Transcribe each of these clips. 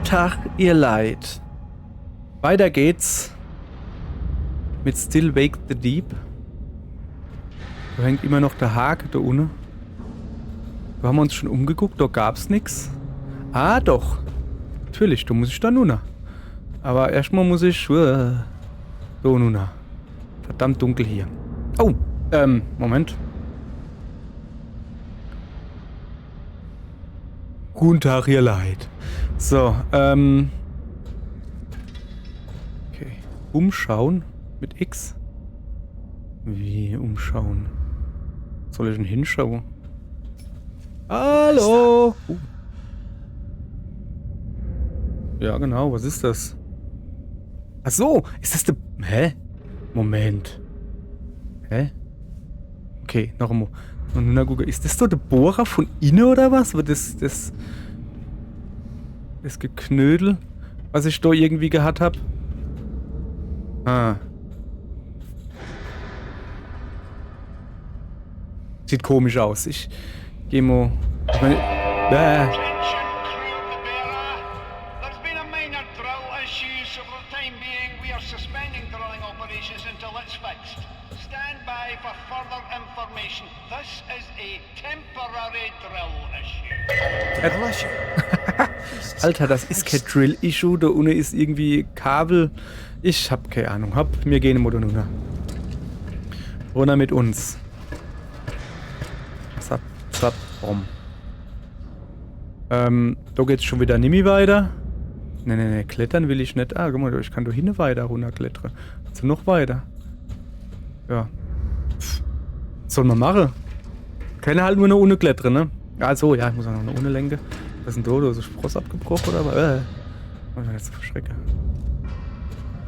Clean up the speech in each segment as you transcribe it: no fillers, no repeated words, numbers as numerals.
Tag, ihr Leid. Weiter geht's mit Still Wake the Deep. Da hängt immer noch der Hake da unten. Da haben wir uns schon umgeguckt, da gab's nix. Ah, doch. Natürlich, da muss ich da nun. Aber erstmal muss ich... da nun. Verdammt dunkel hier. Oh, Moment. Guten Tag, ihr Leid. So, okay. Umschauen mit X. Wie umschauen? Soll ich denn hinschauen? Hallo! Ja, genau, was ist das? Ach so, ist das der... Hä? Moment. Hä? Okay, noch einmal. Na gut, ist das doch der Bohrer von innen oder was? Das Geknödel, was ich da irgendwie gehabt habe? Ah. Sieht komisch aus. Ich gehe mal... Ich meine... Alter, das ist kein Drill-Issue. Da unten ist irgendwie Kabel. Ich hab keine Ahnung. Wir gehen im Motor runter. Runter mit uns. Zap, zap, rum. Da geht's schon wieder nimmer weiter. Ne, klettern will ich nicht. Ah, guck mal, ich kann da hinten weiter runterklettern. Also noch weiter. Ja. Pff. Was soll man machen? Kann halt nur eine ohne klettern, ne? Also, ja, ich muss auch noch eine ohne lenken. Was ist denn da? So Spross abgebrochen oder was? Ich bin jetzt verschrecke.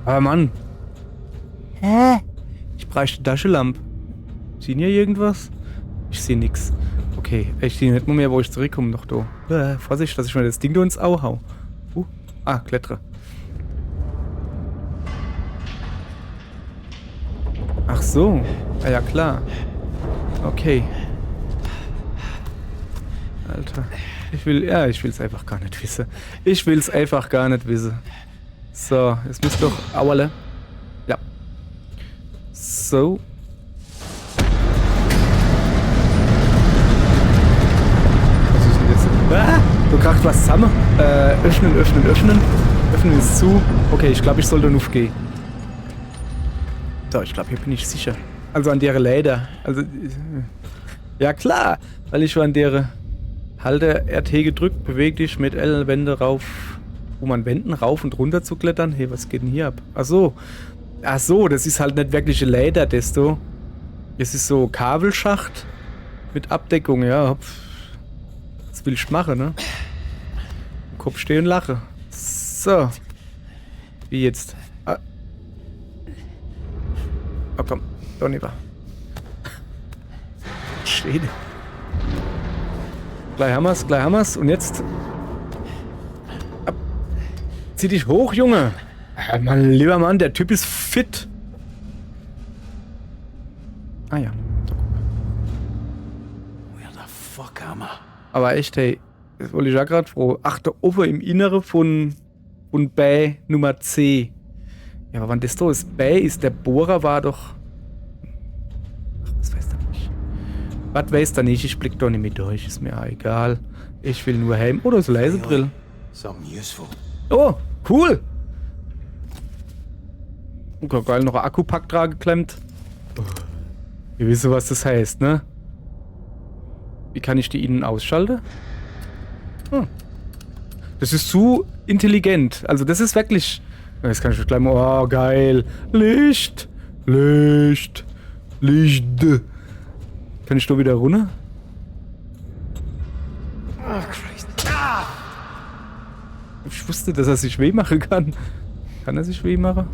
Aber Mann. Hä? Ich bräuchte Taschenlampe. Sehen hier irgendwas? Ich sehe nix. Okay, ich sehe nicht mehr, wo ich zurückkomme. Noch da. Vorsicht, dass ich mir das Ding da ins Auge hau. Klettere. Ach so. Ah ja, klar. Okay. Alter. Ich will's einfach gar nicht wissen. Ich will's einfach gar nicht wissen. So, jetzt müsst doch... Auerle. Ja. So. Was ist denn jetzt? Du kracht was zusammen. Öffnen. Öffnen ist zu. Okay, ich glaube, ich soll dann aufgehen. So, ich glaube, hier bin ich sicher. Also an der Leder. Also... Ja klar, weil ich war an der... Halte RT gedrückt, beweg dich mit L-Wände rauf, um an Wänden rauf und runter zu klettern. Hey, was geht denn hier ab? Ach so, das ist halt nicht wirklich ein Leder, desto. Es ist so Kabelschacht mit Abdeckung, ja. Was will ich machen, ne? Im Kopf stehen und lache. So. Wie jetzt? Oh komm, doch lieber. Schwede. Gleich haben wir's. Und jetzt... Zieh dich hoch, Junge. Mein lieber Mann, der Typ ist fit. Ah ja. Where the fuck am I? Aber echt, hey. Das wollte ich ja gerade froh. Ach, da oben im Inneren von Bay Nummer C. Ja, aber wann das da ist? Bay ist, der Bohrer war doch... Was weiß da nicht, ich blick doch nicht mit durch, ist mir egal. Ich will nur Helm oder so Lesebrille. Oh, cool! Okay, geil, noch ein Akkupack dran geklemmt. Ihr wisst, was das heißt, ne? Wie kann ich die innen ausschalten? Das ist zu intelligent. Also das ist wirklich... Jetzt kann ich gleich mal... Oh, geil. Licht. Kann ich da wieder runter? Ich wusste, dass er sich weh machen kann. Kann er sich weh machen?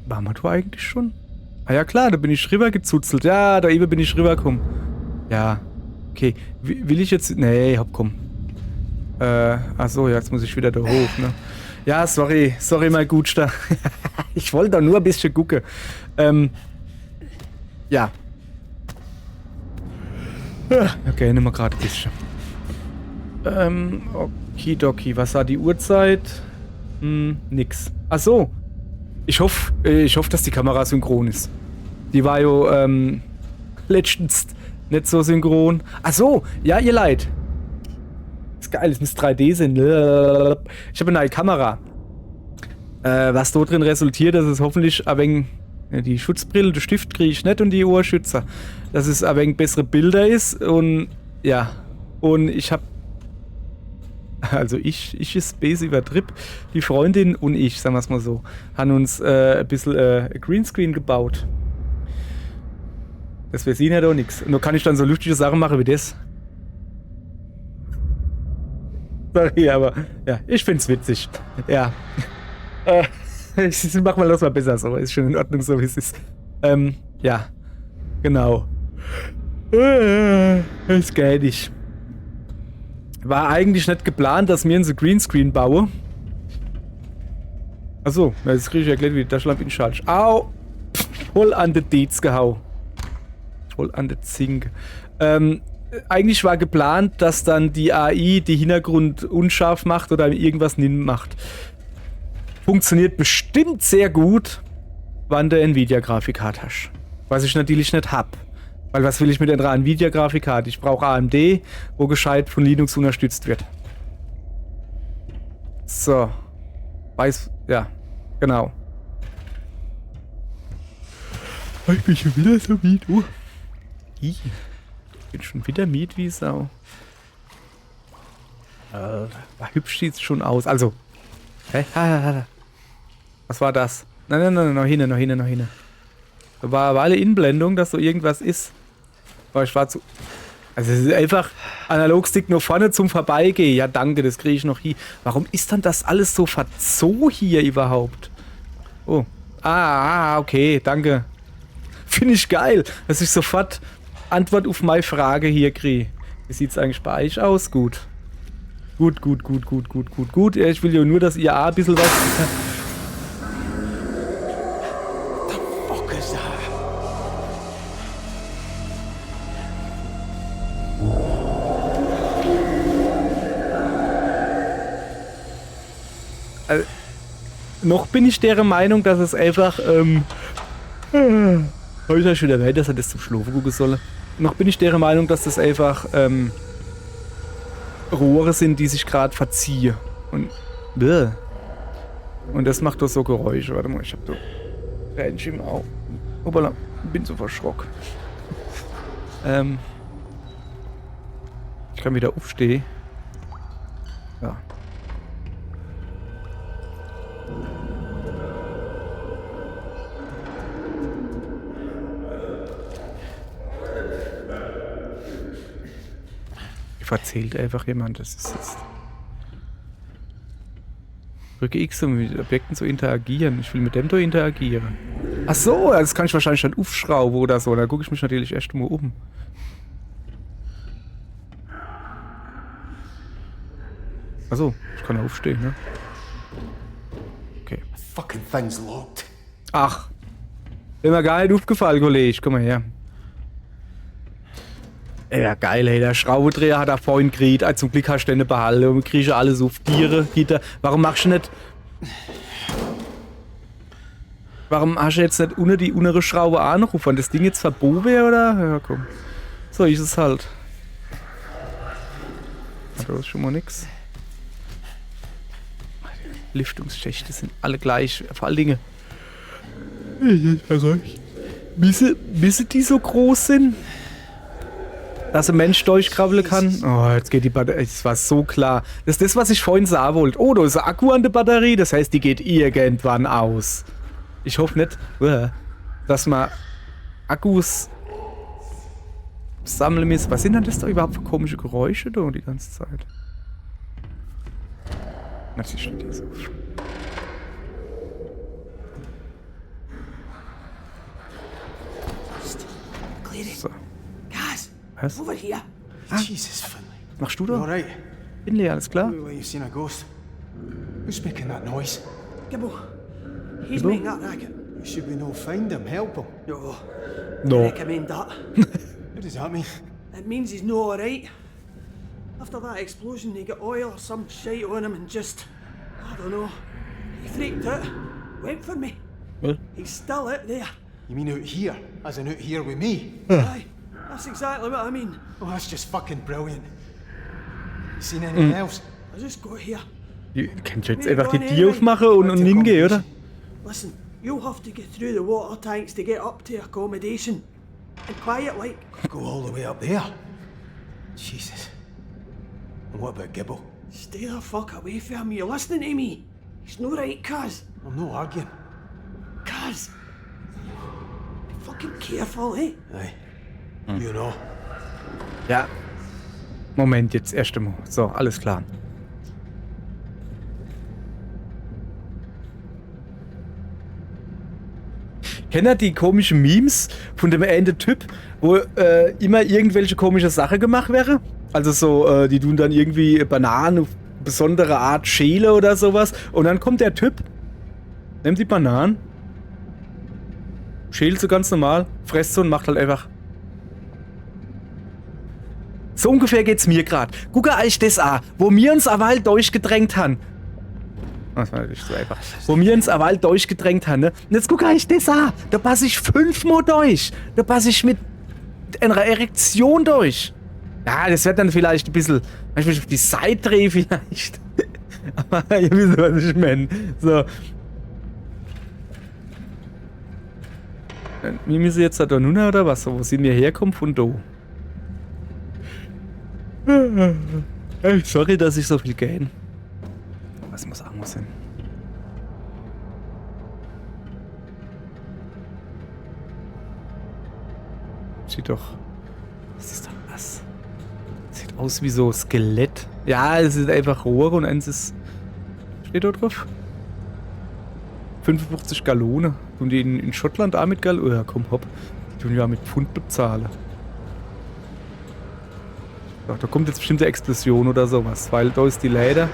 Waren wir da eigentlich schon? Ah ja klar, da bin ich rübergezuzelt. Ja, da eben bin ich rübergekommen. Ja, okay. Will ich jetzt... Nee, hopp, komm. Achso, jetzt muss ich wieder da hoch, ne? Ja, sorry, mein Gutster. Ich wollte da nur ein bisschen gucken. Ja. Okay, nimm mal gerade ein bisschen. Okidoki. Was war die Uhrzeit? Nix. Ach so. Ich hoffe, dass die Kamera synchron ist. Die war ja letztens nicht so synchron. Ach so. Ja, ihr Leid. Ist geil, es muss 3D sein. Ich habe eine neue Kamera. Was dort drin resultiert, dass es hoffentlich ein wenig die Schutzbrille, den Stift kriege ich nicht und die Ohrschützer. Dass es ein wenig bessere Bilder ist und ja. Und ich habe also ich ist base übertrieb. Die Freundin und ich, sagen wir es mal so, haben uns ein bisschen Greenscreen gebaut. Das wir sehen ja doch nichts. Nur kann ich dann so lustige Sachen machen wie das. Sorry, aber ja, ich find's witzig. Ja. Mach mal das mal besser so. Ist schon in Ordnung, so wie es ist. Ja. Genau. Das geht nicht. War eigentlich nicht geplant, dass wir einen Greenscreen bauen. Achso, jetzt kriege ich ja gleich wieder Taschenlampe in den Schalsch. Au! Voll an den Deets gehau. Voll an den Zink. Eigentlich war geplant, dass dann die AI die Hintergrund unscharf macht oder irgendwas nicht macht. Funktioniert bestimmt sehr gut, wenn du Nvidia-Grafikkarte hast. Was ich natürlich nicht hab. Weil was will ich mit einer Nvidia-Grafikkarte? Ich brauche AMD, wo gescheit von Linux unterstützt wird. So. Weiß, ja, genau. Ich bin schon wieder so miet. Ich bin schon wieder miet wie Sau. Hübsch sieht's schon aus. Also. Hä? Was war das? Nein, noch hin. Da war alle Inblendung, dass so irgendwas ist. Aber ich war zu. Also es ist einfach Analogstick nur vorne zum Vorbeigehen. Ja danke, das kriege ich noch hier. Warum ist dann das alles so verzo hier überhaupt? Oh. Okay, danke. Finde ich geil, dass ich sofort Antwort auf meine Frage hier kriege. Wie sieht's eigentlich bei euch aus? Gut. Gut. Ja, ich will ja nur, dass ihr ein bisschen was. Noch bin ich der Meinung, dass es einfach, habe ich ja schon erwähnt, dass er das zum Schlafen gucken soll. Noch bin ich der Meinung, dass das einfach, Rohre sind, die sich gerade verziehen. Und das macht doch so Geräusche. Warte mal, ich hab da Tränchen im Auge. Hoppala, bin so verschrocken. Ich kann wieder aufstehen. Ja. Erzählt einfach jemand, das ist jetzt. Drücke X, um mit Objekten zu interagieren. Ich will mit dem da interagieren. Ach so, das kann ich wahrscheinlich dann aufschrauben oder so. Da gucke ich mich natürlich erst mal um. Ach so, ich kann ja aufstehen, ne? Okay. Fucking thing's locked. Ach. Ist mir gar nicht aufgefallen, Kollege. Komm mal her. Ja, geil, ey. Der Schraubendreher hat er vorhin gekriegt. Zum Glück hast du den behalten. Und kriege alles auf Tiere, Gitter. Warum machst du nicht. Warum hast du jetzt nicht unter die innere Schraube anrufen? Wenn das Ding jetzt verbogen wäre, oder? Ja, komm. So ist es halt. Da ist schon mal nix. Lüftungsschächte sind alle gleich. Vor allen Dingen. Wissen die so groß sind? Dass ein Mensch durchkrabbeln kann. Oh, jetzt geht die Batterie. Das war so klar. Das ist das, was ich vorhin sagen wollte. Oh, da ist ein Akku an der Batterie. Das heißt, die geht irgendwann aus. Ich hoffe nicht, dass man Akkus sammeln muss. Was sind denn das da überhaupt für komische Geräusche da die ganze Zeit? Natürlich steht hier so. So. Was? Over here. Jesus, Finley. Was machst du You da? alright? Finley, alles klar? Look like you've seen a ghost. Who's making that noise? Gibbo. He's Gibbo? making that racket. Should we no find him, help him? No. No. Recommend that. What does that mean? It means he's no alright. After that explosion, he got oil or some shite on him and just, I don't know. He freaked out, went for me. Well. He's still out there. You mean out here? As in out here with me? Aye, that's exactly what I mean. Oh, that's just fucking brilliant. You seen anything else? I just got here. Du kannst jetzt einfach die Tür aufmachen und hingehen, oder? Listen, you'll have to get through the water tanks to get up to accommodation. And quiet like. Go all the way up there? Jesus. And what about Gibble? Stay the fuck away from him, you listening to me? He's no right, Kaz. I'm not arguing. Kaz! Be fucking careful, eh? Aye. You know. Ja. Moment, jetzt erst einmal. So, alles klar. Kennt ihr die komischen Memes von dem einen Typ, wo immer irgendwelche komische Sachen gemacht wäre? Also so, die tun dann irgendwie Bananen auf besondere Art schäle oder sowas. Und dann kommt der Typ, nimmt die Bananen, schält so ganz normal, fresst so und macht halt einfach. So ungefähr geht's mir gerade. Gucke euch das an, wo wir uns aber halt durchgedrängt haben. Das war natürlich so einfach. Wo wir uns aber halt durchgedrängt haben, ne? Und jetzt gucke euch das an. Da passe ich 5-mal durch. Da passe ich mit einer Erektion durch. Ja, das wird dann vielleicht ein bisschen, wenn ich mich auf die Seite drehe vielleicht. Aber ihr wisst, was ich meine. So. Wir müssen jetzt da nun oder was? Wo sind wir herkommen? Von da. Hey, sorry, dass ich so viel gähn. Was muss anders sein? Sieht doch. Was ist doch was? Sieht aus wie so Skelett. Ja, es ist einfach Rohre und eins ist. Steht da drauf? 55 Gallone. Und die in Schottland auch mit Gallone. Oh ja, komm, hopp. Die tun ja mit Pfund bezahlen. Doch, da kommt jetzt bestimmt eine Explosion oder sowas, weil da ist die Leiter.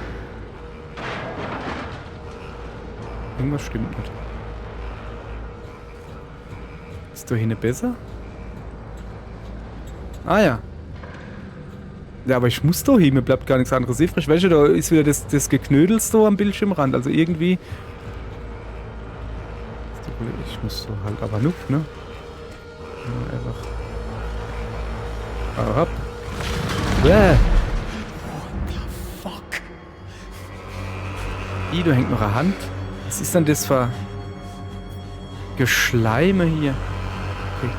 Irgendwas stimmt nicht. Ist da hinten besser? Ah ja. Ja, aber ich muss da hin, mir bleibt gar nichts anderes übrig. Weißt du, da ist wieder das Geknödels da am Bildschirmrand. Also irgendwie. Ich muss so halt aber nur, ne? Ja, einfach. Aber hopp. What the fuck? Da hängt noch eine Hand. Was ist denn das für Geschleime hier? Okay.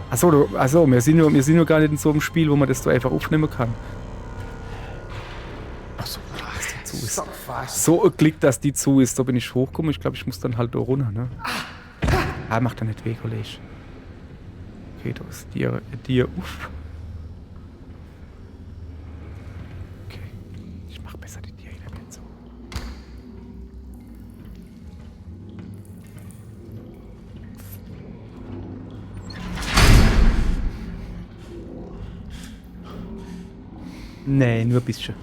Achso, wir sind nur gar nicht in so einem Spiel, wo man das so einfach aufnehmen kann. Achso, dass die zu ist. So ein Klick, dass die zu ist. Da bin ich hochgekommen. Ich glaube, ich muss dann halt da runter, ne? Ah, macht doch nicht weh, Kollege. Okay, da ist dir uff. Nee, nur ein bisschen.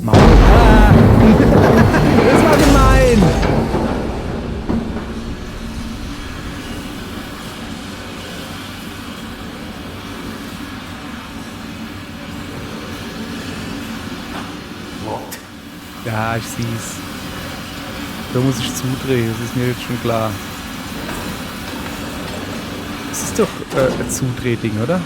Maul. Ah! Das war gemein! Ja, ich seh's. Da muss ich zudrehen, das ist mir jetzt schon klar. Das ist doch ein Zudrehding, oder?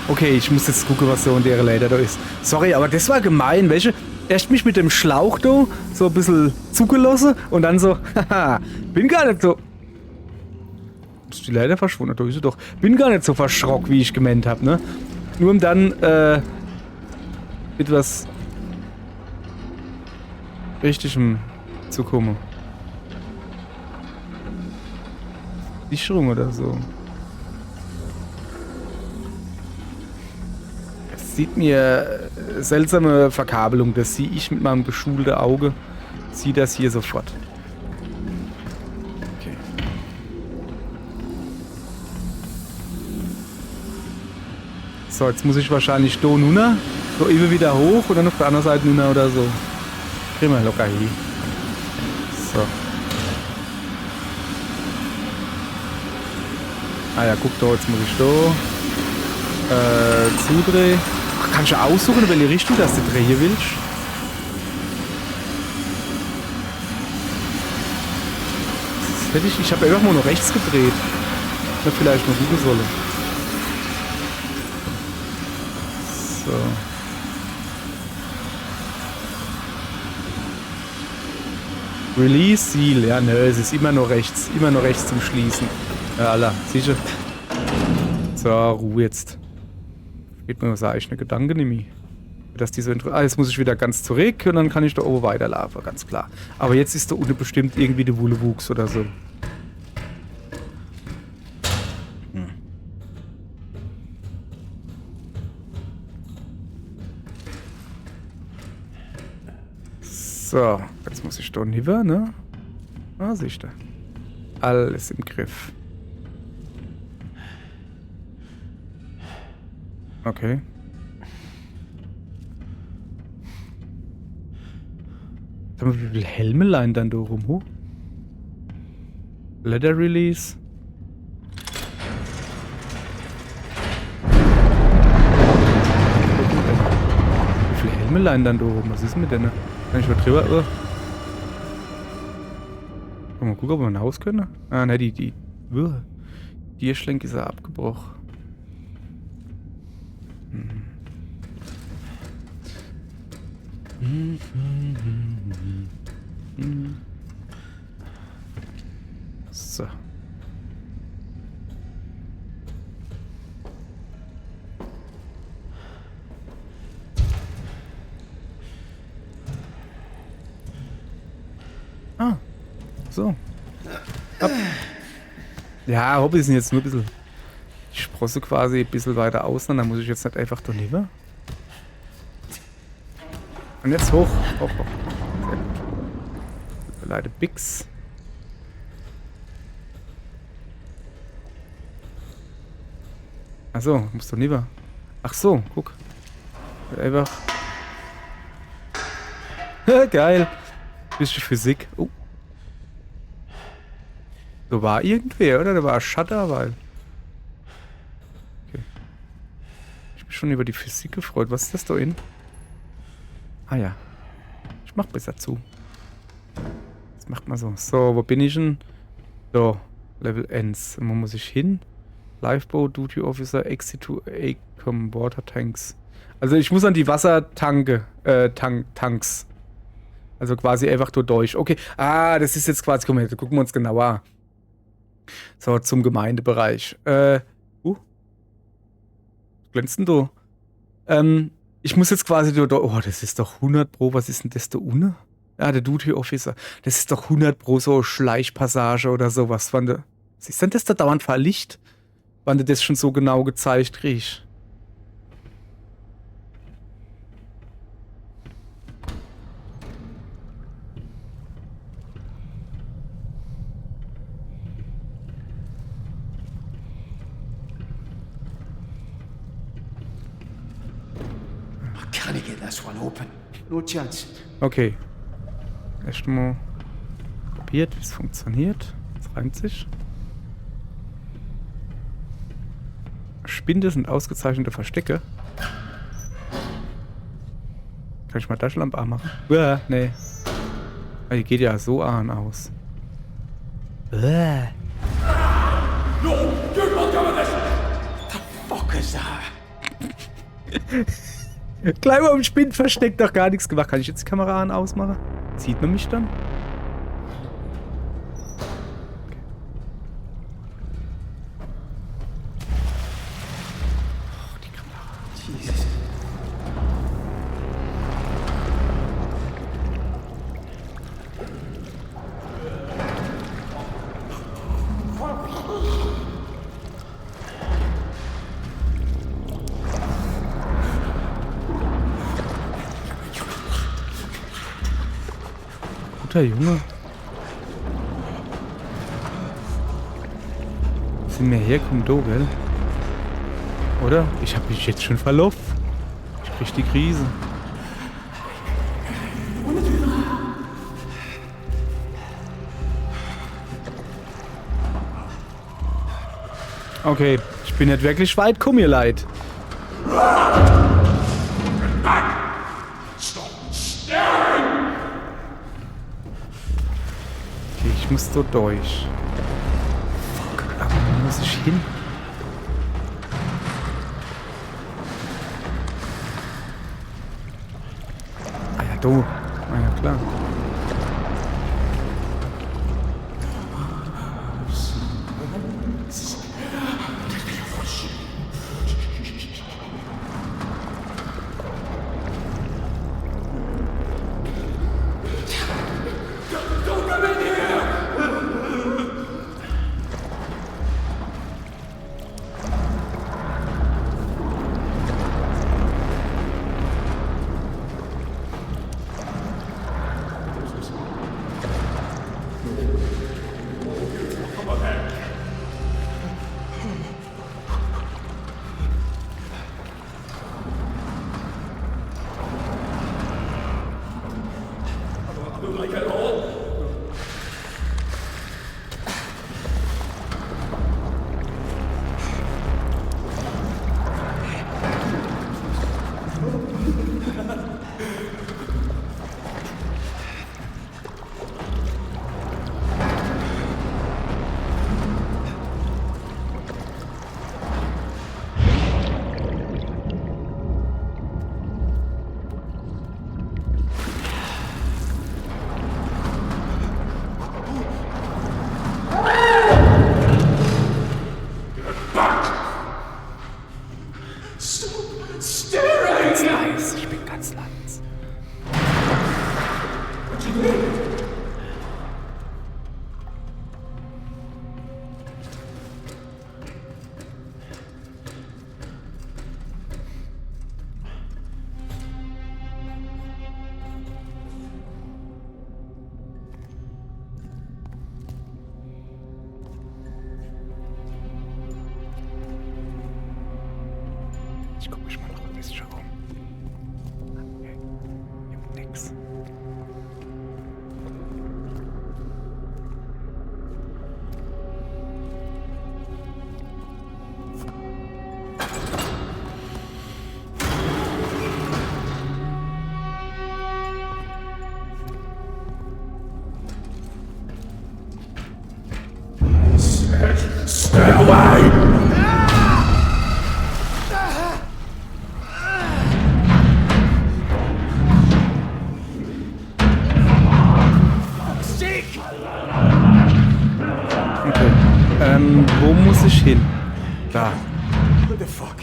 Okay, ich muss jetzt gucken, was so in der Leiter da ist. Sorry, aber das war gemein, welche? Erst mich mit dem Schlauch da so ein bisschen zugelassen und dann so, haha, bin gar nicht so. Ist die Leiter verschwunden? Da ist sie doch. Bin gar nicht so verschrocken, wie ich gemeint habe, ne? Nur um dann, etwas Richtigem zu kommen. Sicherung oder so. Das sieht mir seltsame Verkabelung. Das sehe ich mit meinem geschulten Auge. Sehe das hier sofort. Okay. So, jetzt muss ich wahrscheinlich da runter. So immer wieder hoch und dann auf der anderen Seite nur oder so. Kriegen wir locker hin. So. Ah ja, guck da, jetzt muss ich da zudrehen. Ach, kannst du aussuchen, in welche Richtung dass du drehen willst? Das hätte ich habe einfach mal nur rechts gedreht. Ich hätte vielleicht mal gucken sollen. So. Release Seal. Ja, ne, es ist immer nur rechts. Immer nur rechts zum Schließen. Ja, Alter, sicher. So, Ruhe jetzt. Geht mir so eigentlich eine Gedanke nämlich. Dass die so jetzt muss ich wieder ganz zurück und dann kann ich da oben weiterlaufen, ganz klar. Aber jetzt ist da unten bestimmt irgendwie der Wullewuchs oder so. So, jetzt muss ich da rüber, ne? Ah, siehst du. Alles im Griff. Okay. Sag mal, wie viele Helme leihen dann da rum? Huh? Leather Release. Wie viele Helme leihen dann da rum? Was ist mit denn? Kann ich mal drüber? Mal gucken, ob wir ein Haus können. Ah, ne, die Schlenk ist ja abgebrochen. So. Ah. So. Ab. Ja, Hobbys sind jetzt nur ein bisschen. Ich sprosse quasi ein bisschen weiter außen, dann muss ich jetzt nicht einfach da rüber. Und jetzt hoch. Hoch, hoch. Sehr gut. Leider Bix. Achso, musst du rüber. Ach so, guck. Einfach. Geil. Bisschen Physik. Oh. Da war irgendwer, oder? Da war ein Shutter, weil. Okay. Ich bin schon über die Physik gefreut. Was ist das da in? Ah ja. Ich mach besser zu. Das macht man so. So, wo bin ich denn? So, Level 1. Und wo muss ich hin? Lifeboat, Duty Officer, Exit to ACOM, Water Tanks. Also ich muss an die Wassertanke, Tanks. Also quasi einfach nur durch. Okay, das ist jetzt quasi, gucken wir uns genauer an. So, zum Gemeindebereich. Glänzt denn du? Ich muss jetzt quasi da, oh, das ist doch 100 Pro, was ist denn das da unten? Ja, der Duty Officer. Das ist doch 100 Pro so Schleichpassage oder sowas. Ist denn das da dauernd verlicht? Wann du das schon so genau gezeigt kriegst? Can I get this one open? No chance. Okay. Erstmal probiert, wie es funktioniert. Es reimt sich. Spinde sind ausgezeichnete Verstecke. Kann ich mal Taschenlampe anmachen? Nee. Die geht ja so aus. No, you're not doing this! The fuck is that? Gleich mal im Spind versteckt, doch gar nichts gemacht. Kann ich jetzt die Kamera ausmachen? Sieht man mich dann? Oh, die Kamera. Jesus. Guter Junge. Sind wir herkommen, do, gell? Oder? Ich hab mich jetzt schon verlaufen. Ich Krieg die Krise. Okay, ich bin nicht wirklich weit, komm mir leid. Okay, ich muss so durch. Fuck, aber wo muss ich hin? Ah ja, du. Ah ja, klar. Ich bin ganz leise. Ich guck mich mal noch ein bisschen um. Okay. Gibt nix. Stay away! Okay. Wo muss ich hin? Da. What the fuck?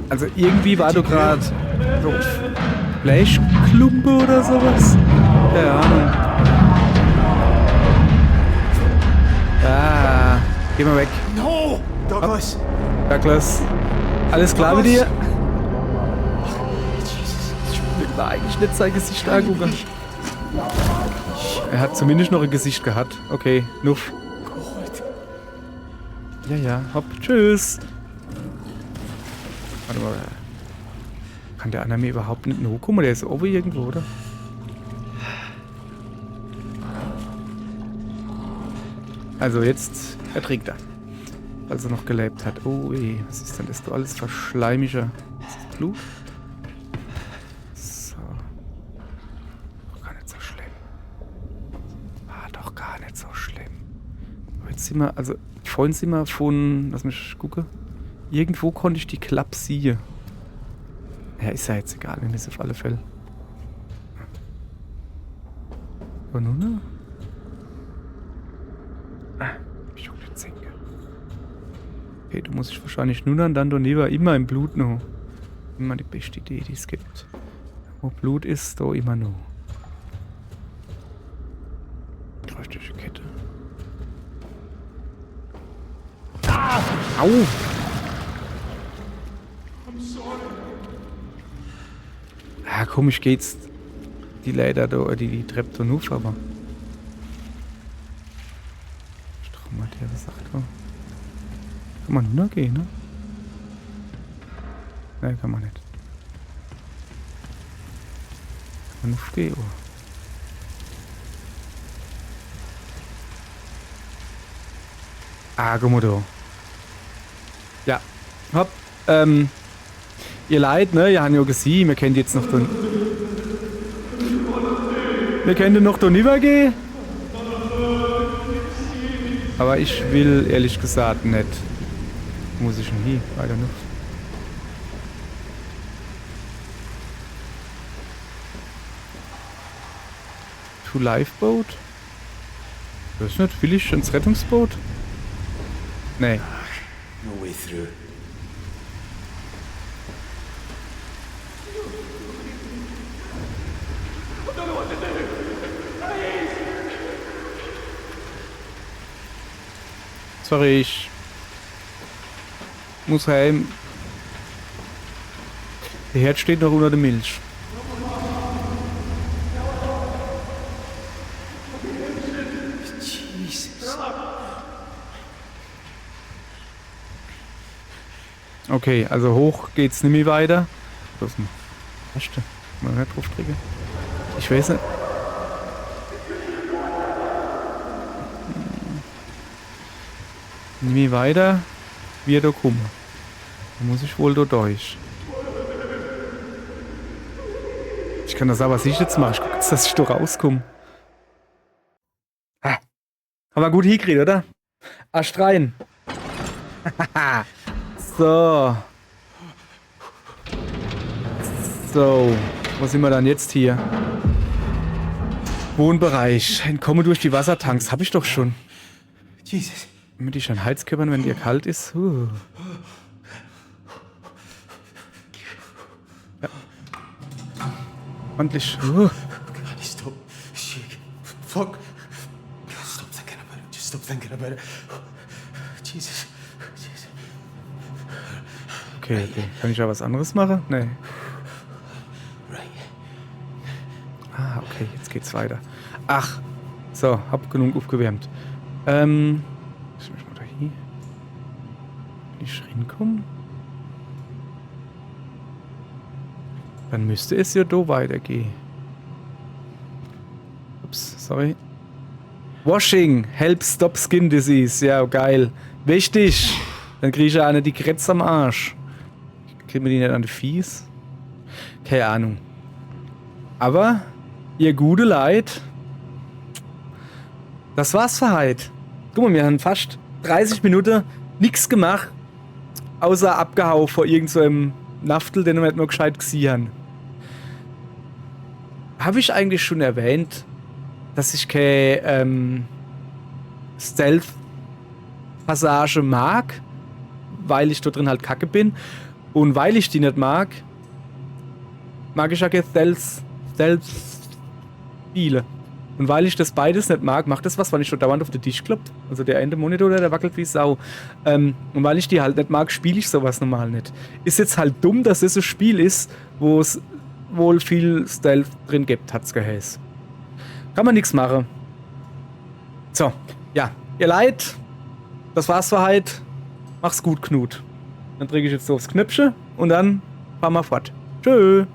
Also irgendwie war du gerade so Fleischklumpe oder sowas. Keine Ahnung. Ah, geh mal weg. No! Douglas! Douglas. Alles klar mit dir? Jesus. Ich will da eigentlich nicht sein Gesicht angucken. Er hat zumindest noch ein Gesicht gehabt. Okay, nuff. Gott. Ja, ja, hopp, tschüss. Warte mal. Kann der andere mir überhaupt nicht nur gucken? Der ist oben irgendwo, oder? Also jetzt erträgt er. Als er noch gelebt hat. Oh weh, was ist denn das? Du alles verschleimiger. Ist das Blut? So. Doch gar nicht so schlimm. War doch gar nicht so schlimm. Aber jetzt sind wir, also vorhin sind wir von, lass mich gucken. Irgendwo konnte ich die Klappe sehen. Ja, ist ja jetzt egal, wir müssen auf alle Fälle. Aber nun, ne? Ich hab die Zinke. Okay, du musst dich wahrscheinlich nun an dann daneben immer im Blut noch. Immer die beste Idee, die es gibt. Wo Blut ist, da immer noch. Dreistöckige Kette. Ah! Au! Ja, komisch geht's. Die Leiter da, die Treppe da nur, aber. Strommaterie, was sagt man? Kann man nur gehen, ne? Nein, kann man nicht. Dann aufgehen. Ah, guck mal da. Ja, hopp. Ihr Leid, ne? Ihr habt ja gesehen, wir können jetzt noch da... Wir können noch da rübergehen. Aber ich will ehrlich gesagt nicht. Wo muss ich denn hier? Weiter noch. To Lifeboat? Das ist nicht. Will ich ins Rettungsboot? Nee. No way through. Sorry, ich muss heim. Der Herd steht noch unter der Milch. Jesus. Okay, also hoch geht's nicht mehr weiter. Was ist denn? Taste. Mal nicht draufdrücken. Ich weiß nicht. Nicht mehr weiter. Wie da kommen. Da muss ich wohl da durch. Ich kann das aber, was ich jetzt mache. Ich gucke jetzt, dass ich da rauskomme. Ha. Haben wir gut hingekriegt, oder? Ast rein. So. So. Wo sind wir dann jetzt hier? Wohnbereich. Entkomme durch die Wassertanks. Hab ich doch schon. Jesus. Mit dich an Heizkörpern, wenn dir kalt ist. Ja. Ordentlich. God, stop. Shake. Fuck. God, stop thinking about it. Just stop thinking about it. Jesus. Jesus. Okay, okay. Kann ich da was anderes machen? Nee. Right. Ah, okay, jetzt geht's weiter. Ach, so, hab genug aufgewärmt. Muss ich mal da hier? Will ich reinkommen? Dann müsste es ja da weitergehen. Ups, sorry. Washing, help stop skin disease. Ja, geil. Wichtig. Dann kriege ich ja eine die Kretz am Arsch. Kriegen wir die nicht an die Fies? Keine Ahnung. Aber, ihr gute Leid, das war's für heute. Guck mal, wir haben fast 30 Minuten nichts gemacht, außer abgehauen vor irgendeinem Naftel, den wir nicht noch gescheit gesehen haben. Habe ich eigentlich schon erwähnt, dass ich keine Stealth-Passage mag, weil ich da drin halt kacke bin. Und weil ich die nicht mag, mag ich ja keine Stealth-Spiele. Und weil ich das beides nicht mag, macht das was, weil ich schon dauernd auf den Tisch kloppt. Also der eine Monitor, der wackelt wie Sau. Und weil ich die halt nicht mag, spiele ich sowas normal nicht. Ist jetzt halt dumm, dass es ein Spiel ist, wo es wohl viel Stealth drin gibt, hat's geheißen. Kann man nichts machen. So, ja, ihr Leid, das war's für heute. Mach's gut, Knut. Dann drücke ich jetzt so aufs Knöpfchen und dann fahren wir fort. Tschö.